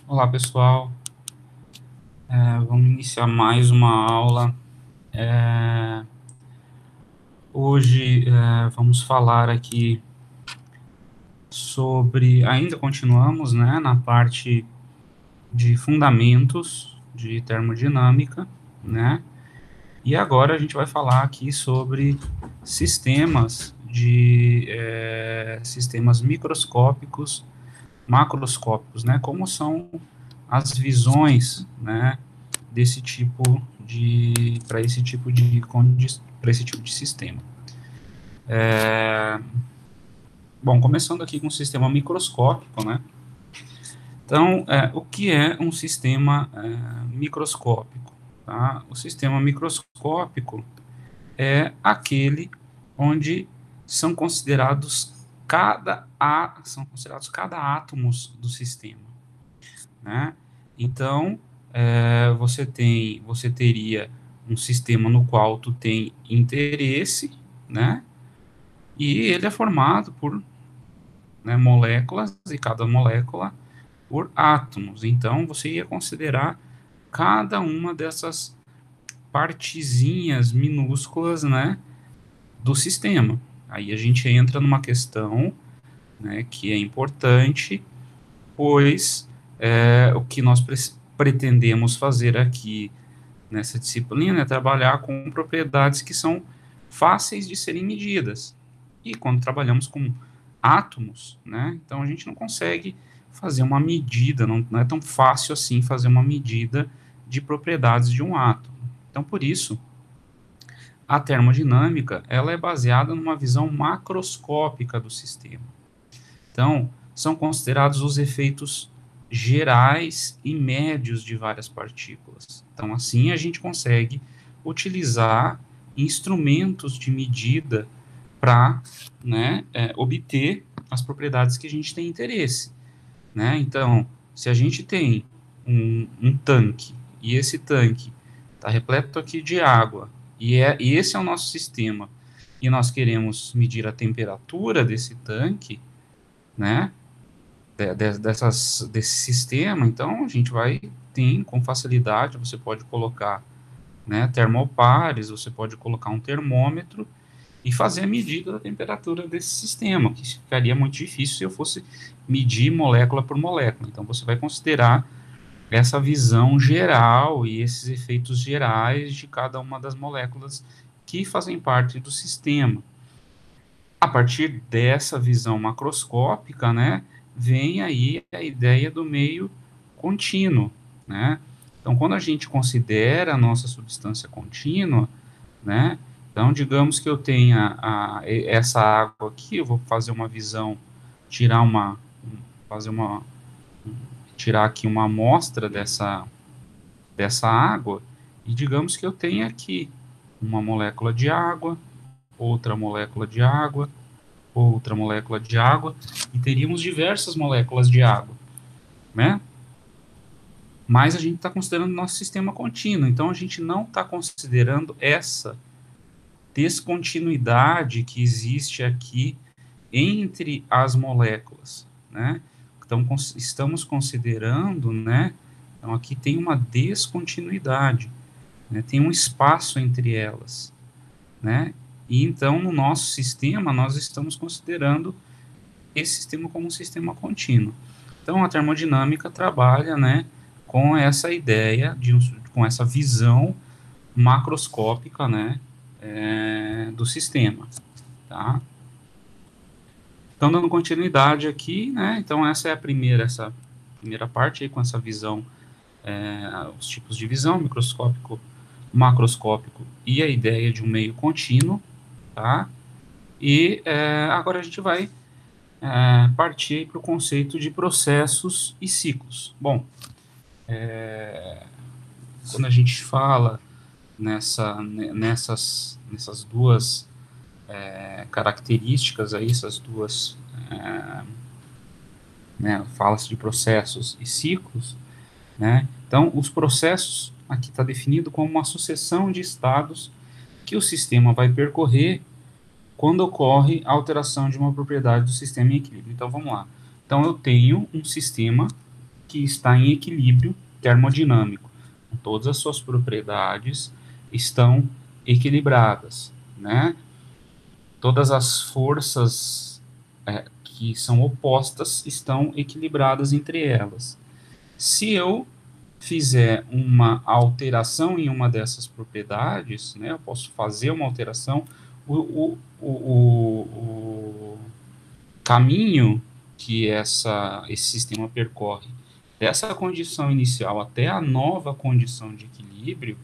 Olá, pessoal. Vamos iniciar mais uma aula. Hoje vamos falar aqui sobre, ainda continuamos, né, na parte de fundamentos de termodinâmica, né? E agora a gente vai falar aqui sobre sistemas microscópicos, macroscópicos, né? Como são as visões, né, desse tipo de para esse tipo de para esse tipo de sistema. Bom, começando aqui com o sistema microscópico, né? Então, o que é um sistema microscópico? Tá? O sistema microscópico é aquele onde são considerados cada átomos do sistema, né? Então, você teria um sistema no qual tu tem interesse, né? E ele é formado por, né, moléculas, e cada molécula por átomos. Então, você ia considerar cada uma dessas partezinhas minúsculas, né, do sistema. Aí a gente entra numa questão, né, que é importante, pois o que nós pretendemos fazer aqui nessa disciplina é trabalhar com propriedades que são fáceis de serem medidas. E quando trabalhamos com átomos, né, então a gente não consegue fazer uma medida, não é tão fácil assim fazer uma medida de propriedades de um átomo. Então, por isso, a termodinâmica ela é baseada numa visão macroscópica do sistema. Então, são considerados os efeitos gerais e médios de várias partículas. Então, assim, a gente consegue utilizar instrumentos de medida para, né, obter as propriedades que a gente tem interesse, né? Então, se a gente tem um tanque e esse tanque está repleto aqui de água e esse é o nosso sistema e nós queremos medir a temperatura desse tanque, né? Desse sistema, então a gente vai ter com facilidade, você pode colocar, né, termopares, você pode colocar um termômetro e fazer a medida da temperatura desse sistema, que ficaria muito difícil se eu fosse medir molécula por molécula. Então você vai considerar essa visão geral e esses efeitos gerais de cada uma das moléculas que fazem parte do sistema. A partir dessa visão macroscópica, né, vem aí a ideia do meio contínuo, né? Então, quando a gente considera a nossa substância contínua, né, então, digamos que eu tenha essa água aqui, eu vou fazer uma visão, tirar uma, fazer uma, tirar aqui uma amostra dessa água, e digamos que eu tenha aqui uma molécula de água, outra molécula de água, outra molécula de água, e teríamos diversas moléculas de água, né? Mas a gente está considerando nosso sistema contínuo, então a gente não está considerando essa descontinuidade que existe aqui entre as moléculas, né? Então, estamos considerando, né? Então, aqui tem uma descontinuidade, né? Tem um espaço entre elas, né? E então, no nosso sistema, nós estamos considerando esse sistema como um sistema contínuo. Então, a termodinâmica trabalha, né, com essa ideia, com essa visão macroscópica, né, do sistema, tá? Então, dando continuidade aqui, né, então essa primeira parte aí, com essa visão, os tipos de visão, microscópico, macroscópico e a ideia de um meio contínuo, tá? E agora a gente vai partir para o conceito de processos e ciclos. Bom, quando a gente fala nessas duas características aí, essas duas, né, fala-se de processos e ciclos, né? Então, os processos aqui está definido como uma sucessão de estados que o sistema vai percorrer quando ocorre a alteração de uma propriedade do sistema em equilíbrio. Então, vamos lá. Então, eu tenho um sistema, que está em equilíbrio termodinâmico. Todas as suas propriedades estão equilibradas, né? Todas as forças que são opostas estão equilibradas entre elas. Se eu fizer uma alteração em uma dessas propriedades, né, eu posso fazer uma alteração, o caminho que esse sistema percorre dessa condição inicial até a nova condição de equilíbrio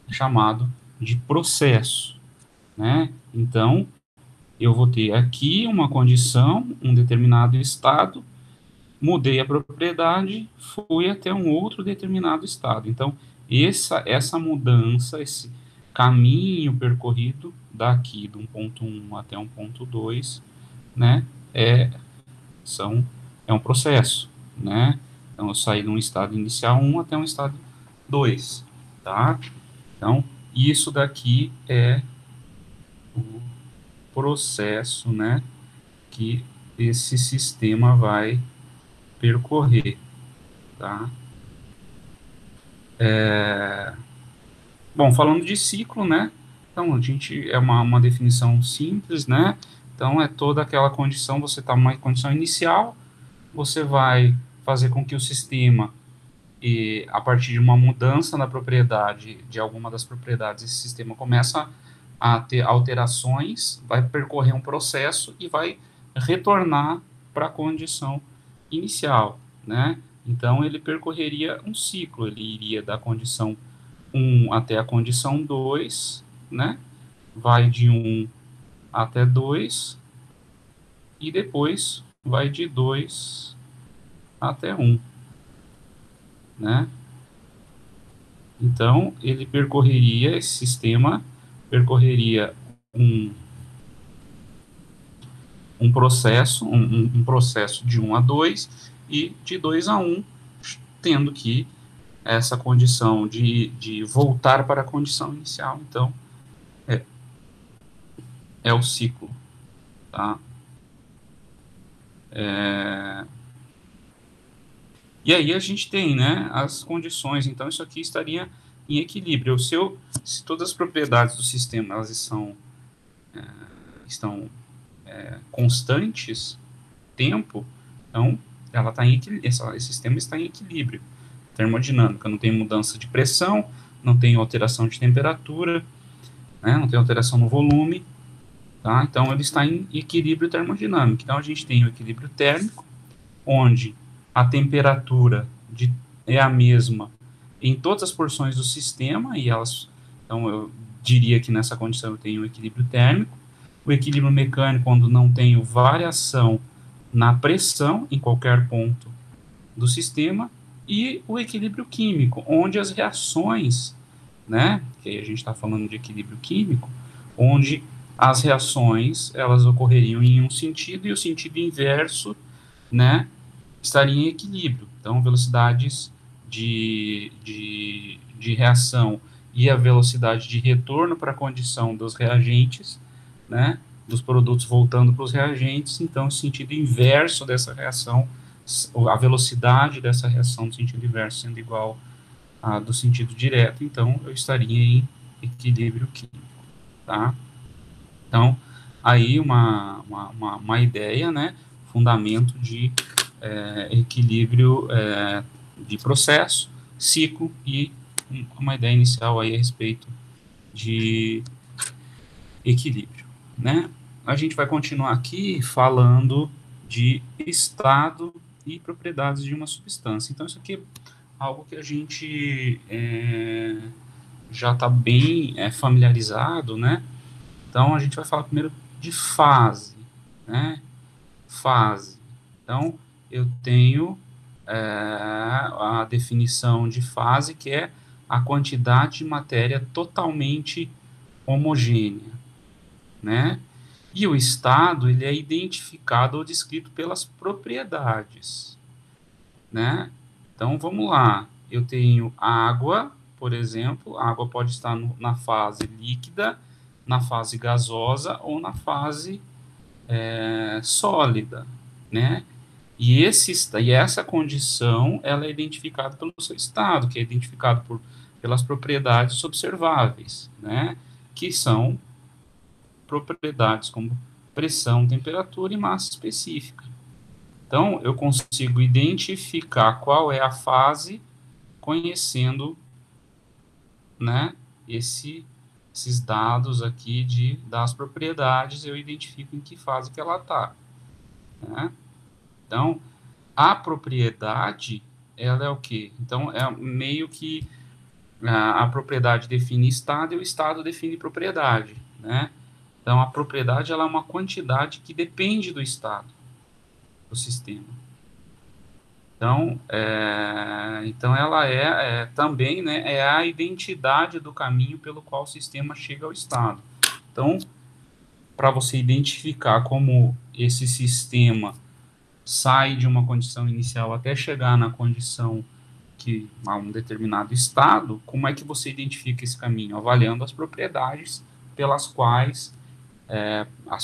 é chamado de processo, né? Então, eu vou ter aqui uma condição, um determinado estado, mudei a propriedade, fui até um outro determinado estado. Então, essa mudança, esse caminho percorrido daqui do 1.1 até 1.2, né, é um processo, né? Então, eu saí de um estado inicial 1 até um estado 2, tá? Então, isso daqui é o processo, né, que esse sistema vai percorrer, tá? Bom, falando de ciclo, né? Então, a gente é uma definição simples, né? Então, é toda aquela condição, você está numa condição inicial, você vai fazer com que o sistema, e a partir de uma mudança na propriedade, de alguma das propriedades, esse sistema começa a ter alterações, vai percorrer um processo e vai retornar para a condição inicial, né? Então, ele percorreria um ciclo, ele iria da condição 1 até a condição 2, né? Vai de 1 até 2, e depois vai de 2 até 1, né? Então, ele percorreria, esse sistema percorreria um processo, um processo de 1 a 2 e de 2 a 1, tendo que essa condição de voltar para a condição inicial. Então, é o ciclo, tá? E aí a gente tem, né, as condições. Então, isso aqui estaria em equilíbrio. Se todas as propriedades do sistema elas estão constantes, tempo, então ela tá esse sistema está em equilíbrio termodinâmica. Não tem mudança de pressão, não tem alteração de temperatura, né, não tem alteração no volume, tá? Então, ele está em equilíbrio termodinâmico. Então, a gente tem o equilíbrio térmico, onde a temperatura é a mesma em todas as porções do sistema, e então eu diria que nessa condição eu tenho um equilíbrio térmico. O equilíbrio mecânico, quando não tenho variação na pressão em qualquer ponto do sistema, e o equilíbrio químico, onde as reações, né, que aí a gente está falando de equilíbrio químico, onde as reações elas ocorreriam em um sentido e o sentido inverso, né, estaria em equilíbrio. Então, velocidades de reação e a velocidade de retorno para a condição dos reagentes, né, dos produtos voltando para os reagentes, então, o sentido inverso dessa reação, a velocidade dessa reação no sentido inverso sendo igual à do sentido direto, então, eu estaria em equilíbrio químico, tá? Então, aí uma ideia, né, fundamento de equilíbrio de processo, ciclo e uma ideia inicial aí a respeito de equilíbrio, né? A gente vai continuar aqui falando de estado e propriedades de uma substância. Então, isso aqui é algo que a gente já está bem familiarizado, né? Então, a gente vai falar primeiro de fase, né? Fase. Então, eu tenho a definição de fase, que é a quantidade de matéria totalmente homogênea, né? E o estado, ele é identificado ou descrito pelas propriedades, né? Então, vamos lá. Eu tenho água, por exemplo. A água pode estar na fase líquida, na fase gasosa ou na fase sólida, né? E essa condição, ela é identificada pelo seu estado, que é identificado pelas propriedades observáveis, né? Que são propriedades como pressão, temperatura e massa específica. Então, eu consigo identificar qual é a fase conhecendo, né, esses dados aqui das propriedades, eu identifico em que fase que ela está, né? Então, a propriedade, ela é o quê? Então, é meio que a propriedade define estado e o estado define propriedade, né? Então, a propriedade, ela é uma quantidade que depende do estado do sistema. Então ela também, né, é a identidade do caminho pelo qual o sistema chega ao estado. Então, para você identificar como esse sistema sai de uma condição inicial até chegar na condição a um determinado estado, como é que você identifica esse caminho? Avaliando as propriedades pelas quais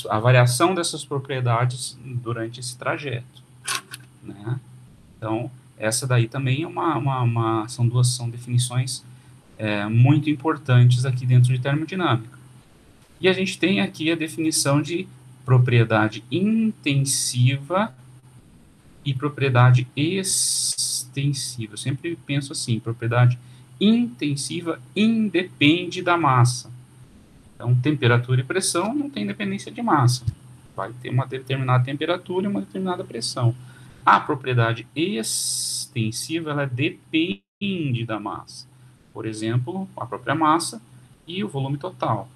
a variação dessas propriedades durante esse trajeto, né? Então, essa daí também é são definições muito importantes aqui dentro de termodinâmica. E a gente tem aqui a definição de propriedade intensiva e propriedade extensiva. Eu sempre penso assim, propriedade intensiva independe da massa. Então, temperatura e pressão não tem dependência de massa. Vai ter uma determinada temperatura e uma determinada pressão. A propriedade extensiva, ela depende da massa. Por exemplo, a própria massa e o volume total,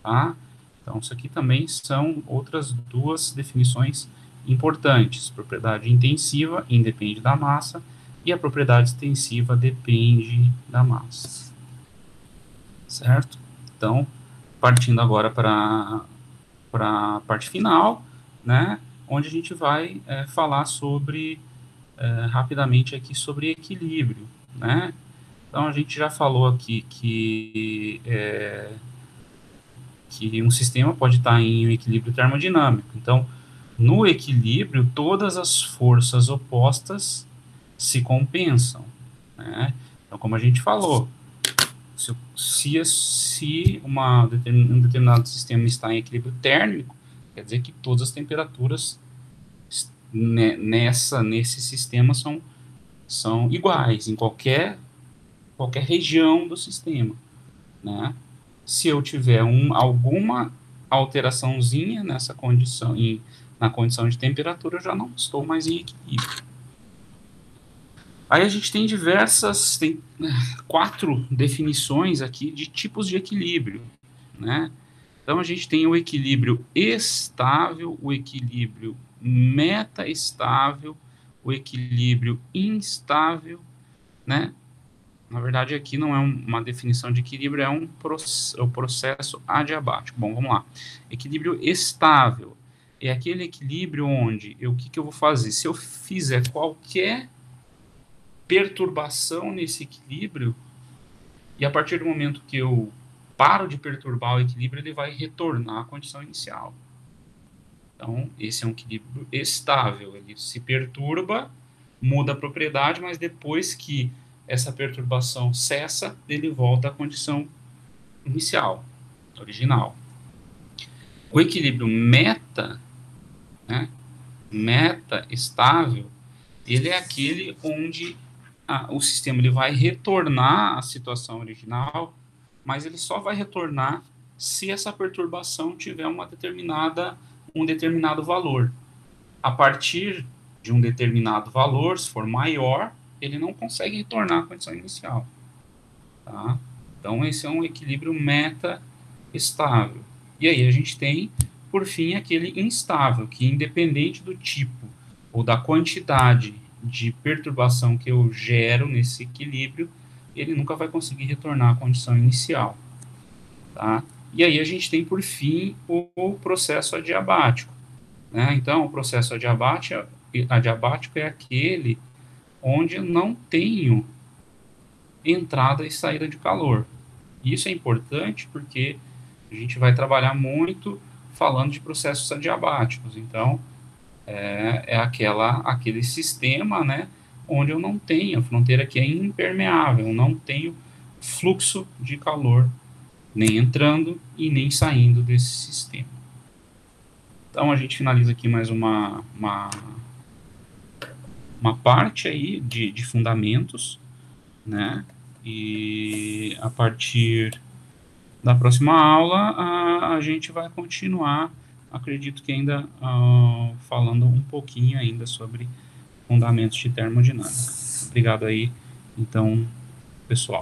tá? Então, isso aqui também são outras duas definições importantes. Propriedade intensiva independe da massa e a propriedade extensiva depende da massa. Certo? Então, partindo agora para a parte final, né? Onde a gente vai falar rapidamente aqui sobre equilíbrio, né? Então, a gente já falou aqui que um sistema pode estar em um equilíbrio termodinâmico. Então, no equilíbrio, todas as forças opostas se compensam, né? Então, como a gente falou, se um determinado sistema está em equilíbrio térmico, quer dizer que todas as temperaturas nesse sistema são iguais em qualquer região do sistema, né? Se eu tiver alguma alteraçãozinha nessa condição, na condição de temperatura, eu já não estou mais em equilíbrio. Aí a gente tem tem 4 definições aqui de tipos de equilíbrio, né? Então a gente tem o equilíbrio estável, o equilíbrio metaestável, o equilíbrio instável, né? Na verdade, aqui não é uma definição de equilíbrio, é o processo adiabático. Bom, vamos lá. Equilíbrio estável é aquele equilíbrio onde o que eu vou fazer? Se eu fizer qualquer perturbação nesse equilíbrio, e a partir do momento que eu paro de perturbar o equilíbrio, ele vai retornar à condição inicial. Então, esse é um equilíbrio estável. Ele se perturba, muda a propriedade, mas depois que essa perturbação cessa, ele volta à condição inicial, original. O equilíbrio meta estável, ele é aquele onde o sistema ele vai retornar à situação original, mas ele só vai retornar se essa perturbação tiver um determinado valor. A partir de um determinado valor, se for maior, ele não consegue retornar à condição inicial. Tá? Então, esse é um equilíbrio meta-estável. E aí a gente tem, por fim, aquele instável, que independente do tipo ou da quantidade de perturbação que eu gero nesse equilíbrio, ele nunca vai conseguir retornar à condição inicial. Tá? E aí a gente tem, por fim, o processo adiabático, né? Então, o processo adiabático é aquele onde eu não tenho entrada e saída de calor. Isso é importante porque a gente vai trabalhar muito falando de processos adiabáticos. Então, é aquele sistema, né, onde eu não tenho a fronteira que é impermeável, eu não tenho fluxo de calor nem entrando e nem saindo desse sistema. Então a gente finaliza aqui mais uma parte aí de fundamentos, né? E a partir da próxima aula a gente vai continuar, acredito que ainda falando um pouquinho ainda sobre fundamentos de termodinâmica. Obrigado aí, então, pessoal.